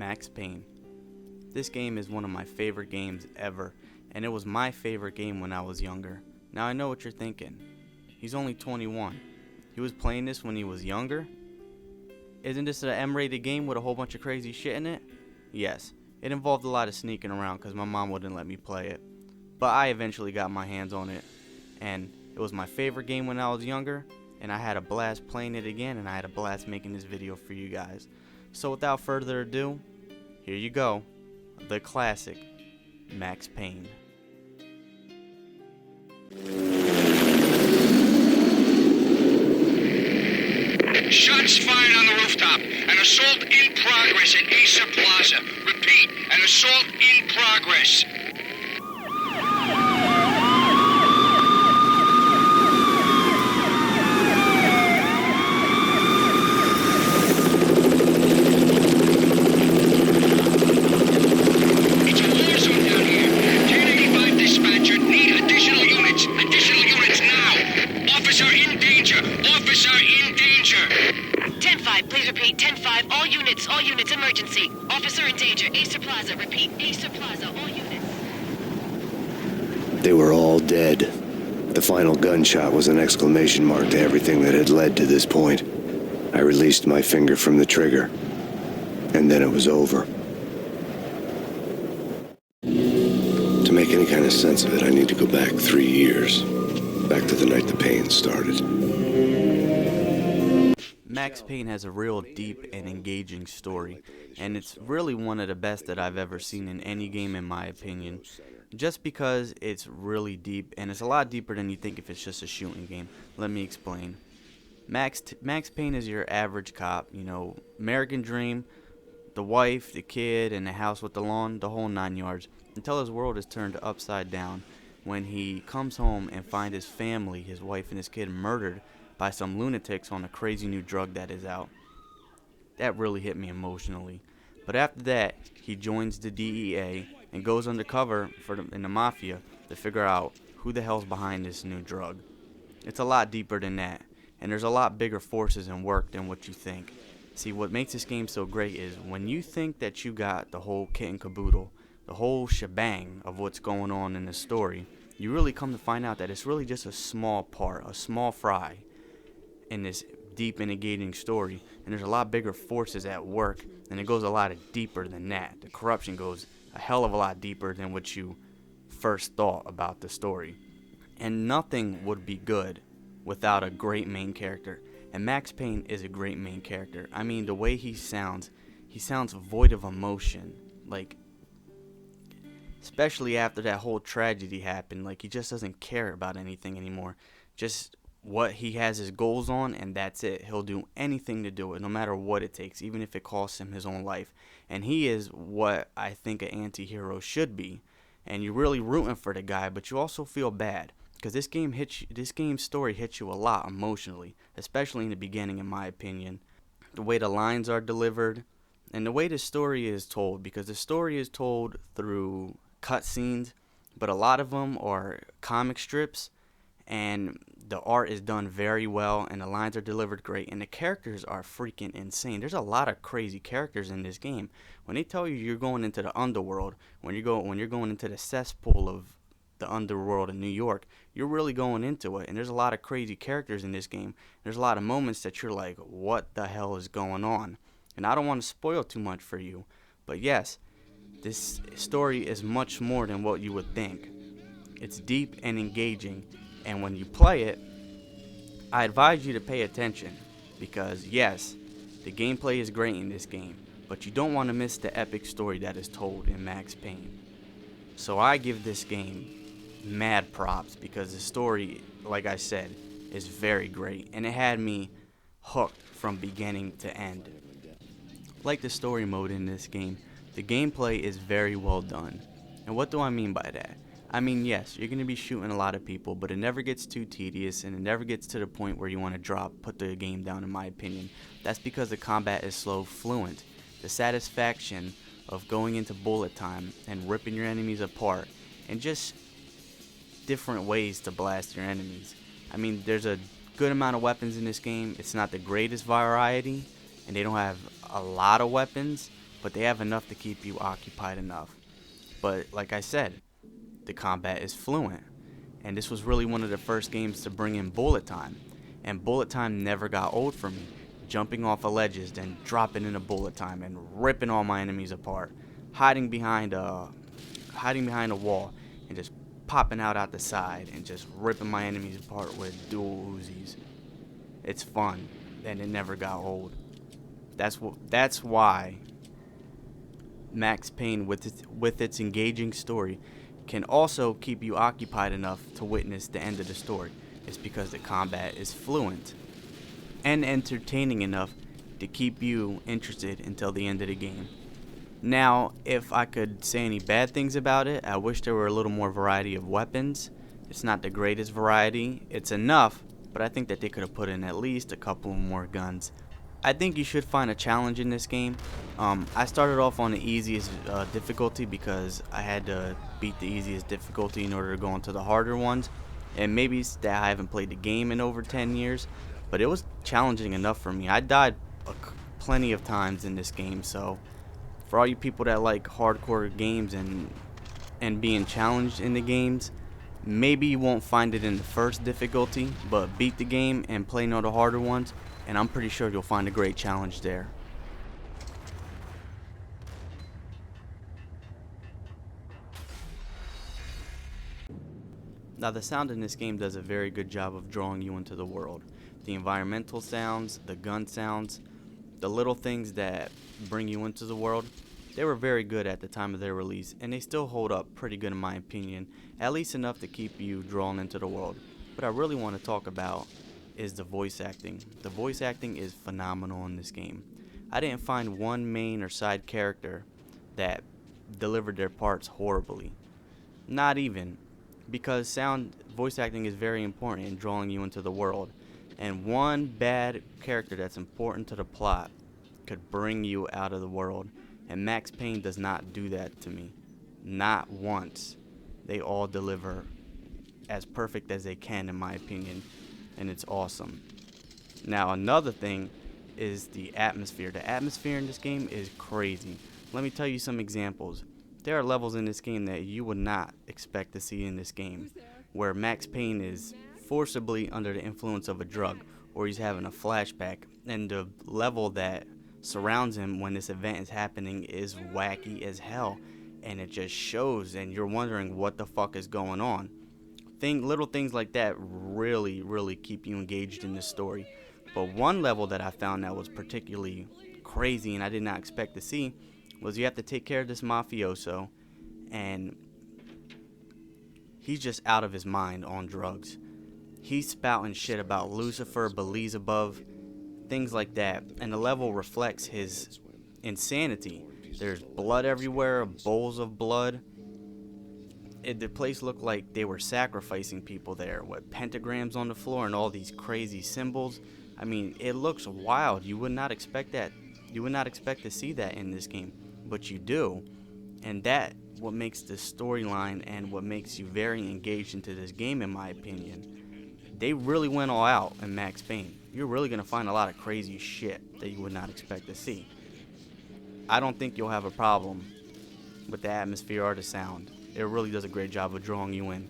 Max Payne. This game is one of my favorite games ever, and it was my favorite game when I was younger. Now I know what you're thinking. He's only 21. He was playing this when he was younger? Isn't this an M-rated game with a whole bunch of crazy shit in it? Yes, it involved a lot of sneaking around because my mom wouldn't let me play it. But I eventually got my hands on it, and it was my favorite game when I was younger, and I had a blast playing it again, and I had a blast making this video for you guys. So without further ado, here you go, the classic Max Payne. Shots fired on the rooftop. An assault in progress at Asa Plaza. Repeat, an assault in progress. It's a war zone down here. 1085 dispatcher, need additional units. Additional units now. Officer in danger. Officer in danger. 10-5, please repeat. 10-5, all units, emergency. Officer in danger, Asa Plaza, repeat. Asa Plaza, all units. They were all dead. The final gunshot was an exclamation mark to everything that had led to this point. I released my finger from the trigger, and then it was over. To make any kind of sense of it, I need to go back 3 years. Back to the night the pain started. Max Payne has a real deep and engaging story, and it's really one of the best that I've ever seen in any game in my opinion, just because it's really deep, and it's a lot deeper than you think if it's just a shooting game. Let me explain. Max Payne is your average cop, you know, American dream, the wife, the kid, and the house with the lawn, the whole 9 yards, until his world is turned upside down when he comes home and finds his family, his wife and his kid, murdered by some lunatics on a crazy new drug that is out. That really hit me emotionally. But after that, he joins the DEA and goes undercover in the mafia to figure out who the hell's behind this new drug. It's a lot deeper than that, and there's a lot bigger forces in work than what you think. See, what makes this game so great is when you think that you got the whole kit and caboodle, the whole shebang of what's going on in the story, you really come to find out that it's really just a small part, a small fry in this deep and engaging story, and there's a lot bigger forces at work, and it goes a lot deeper than that. The corruption goes a hell of a lot deeper than what you first thought about the story, and nothing would be good without a great main character, and Max Payne is a great main character. I mean, the way he sounds void of emotion, like, especially after that whole tragedy happened. Like, he just doesn't care about anything anymore, just what he has his goals on, and that's it. He'll do anything to do it, no matter what it takes, even if it costs him his own life. And he is what I think an anti-hero should be. And you're really rooting for the guy, but you also feel bad because this game's story hits you a lot emotionally, especially in the beginning, in my opinion. The way the lines are delivered, and the way the story is told, because the story is told through cutscenes, but a lot of them are comic strips, and the art is done very well, and the lines are delivered great, and the characters are freaking insane. There's a lot of crazy characters in this game. When they tell you you're going into the underworld, when you're going into the cesspool of the underworld in New York, you're really going into it, and there's a lot of crazy characters in this game. There's a lot of moments that you're like, what the hell is going on? And I don't want to spoil too much for you, but yes, this story is much more than what you would think. It's deep and engaging, and when you play it, I advise you to pay attention, because yes, the gameplay is great in this game, but you don't want to miss the epic story that is told in Max Payne. So I give this game mad props, because the story, like I said, is very great, and it had me hooked from beginning to end. Like the story mode in this game, the gameplay is very well done. And what do I mean by that? I mean, yes, you're going to be shooting a lot of people, but it never gets too tedious, and it never gets to the point where you want to put the game down, in my opinion. That's because the combat is slow, fluent. The satisfaction of going into bullet time and ripping your enemies apart, and just different ways to blast your enemies. I mean, there's a good amount of weapons in this game. It's not the greatest variety, and they don't have a lot of weapons, but they have enough to keep you occupied enough. But like I said, the combat is fluent, and this was really one of the first games to bring in bullet time, and bullet time never got old for me. Jumping off of ledges, then dropping into bullet time and ripping all my enemies apart, hiding behind a wall and just popping out the side and just ripping my enemies apart with dual Uzis. It's fun, and it never got old. That's why Max Payne, with its engaging story, can also keep you occupied enough to witness the end of the story. It's because the combat is fluent and entertaining enough to keep you interested until the end of the game. Now, if I could say any bad things about it, I wish there were a little more variety of weapons. It's not the greatest variety. It's enough, but I think that they could have put in at least a couple more guns. I think you should find a challenge in this game. I started off on the easiest difficulty because I had to beat the easiest difficulty in order to go into the harder ones. And maybe it's that I haven't played the game in over 10 years, but it was challenging enough for me. I died plenty of times in this game, so for all you people that like hardcore games and being challenged in the games, maybe you won't find it in the first difficulty, but beat the game and play one of the harder ones, and I'm pretty sure you'll find a great challenge there. Now, the sound in this game does a very good job of drawing you into the world. The environmental sounds, the gun sounds, the little things that bring you into the world, they were very good at the time of their release, and they still hold up pretty good in my opinion, at least enough to keep you drawn into the world. What I really want to talk about is the voice acting. The voice acting is phenomenal in this game. I didn't find one main or side character that delivered their parts horribly. Not even, because voice acting is very important in drawing you into the world, and one bad character that's important to the plot could bring you out of the world, and Max Payne does not do that to me. Not once. They all deliver as perfect as they can, in my opinion, and it's awesome. Now, another thing is the atmosphere. The atmosphere in this game is crazy. Let me tell you some examples. There are levels in this game that you would not expect to see in this game, where Max Payne is forcibly under the influence of a drug, or he's having a flashback, and the level that surrounds him when this event is happening is wacky as hell, and it just shows, and you're wondering what the fuck is going on. Little things like that really keep you engaged in this story. But one level that I found that was particularly crazy and I did not expect to see was you have to take care of this mafioso, and he's just out of his mind on drugs. He's spouting shit about Lucifer, Beelzebub, things like that, and the level reflects his insanity. There's blood everywhere, bowls of blood. The place looked like they were sacrificing people there, with pentagrams on the floor and all these crazy symbols. I mean, it looks wild. You would not expect that. You would not expect to see that in this game, but you do, and that what makes the storyline and what makes you very engaged into this game, in my opinion. They really went all out in Max Payne. You're really gonna find a lot of crazy shit that you would not expect to see. I don't think you'll have a problem with the atmosphere or the sound. It really does a great job of drawing you in.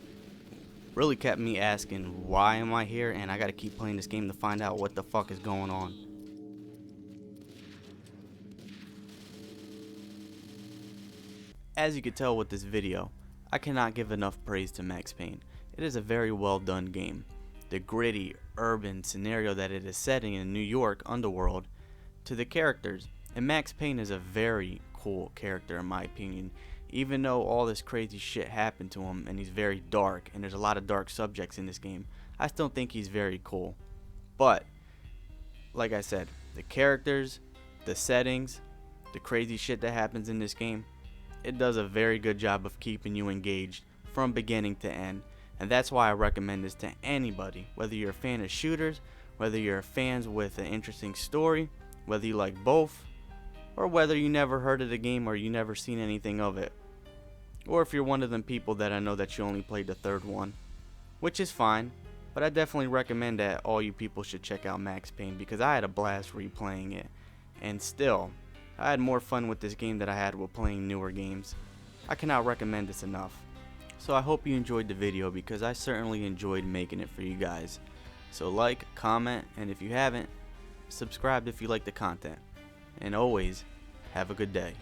Really kept me asking, why am I here? And I gotta keep playing this game to find out what the fuck is going on. As you can tell with this video, I cannot give enough praise to Max Payne. It is a very well done game. The gritty, urban scenario that it is setting in New York underworld, to the characters, and Max Payne is a very cool character in my opinion. Even though all this crazy shit happened to him and he's very dark and there's a lot of dark subjects in this game, I still think he's very cool. But, like I said, the characters, the settings, the crazy shit that happens in this game, it does a very good job of keeping you engaged from beginning to end. And that's why I recommend this to anybody, whether you're a fan of shooters, whether you're fans with an interesting story, whether you like both, or whether you never heard of the game or you never seen anything of it. Or if you're one of them people that I know that you only played the third one, which is fine, but I definitely recommend that all you people should check out Max Payne because I had a blast replaying it. And still, I had more fun with this game than I had with playing newer games. I cannot recommend this enough. So I hope you enjoyed the video because I certainly enjoyed making it for you guys. So like, comment, and if you haven't, subscribe if you like the content. And always, have a good day.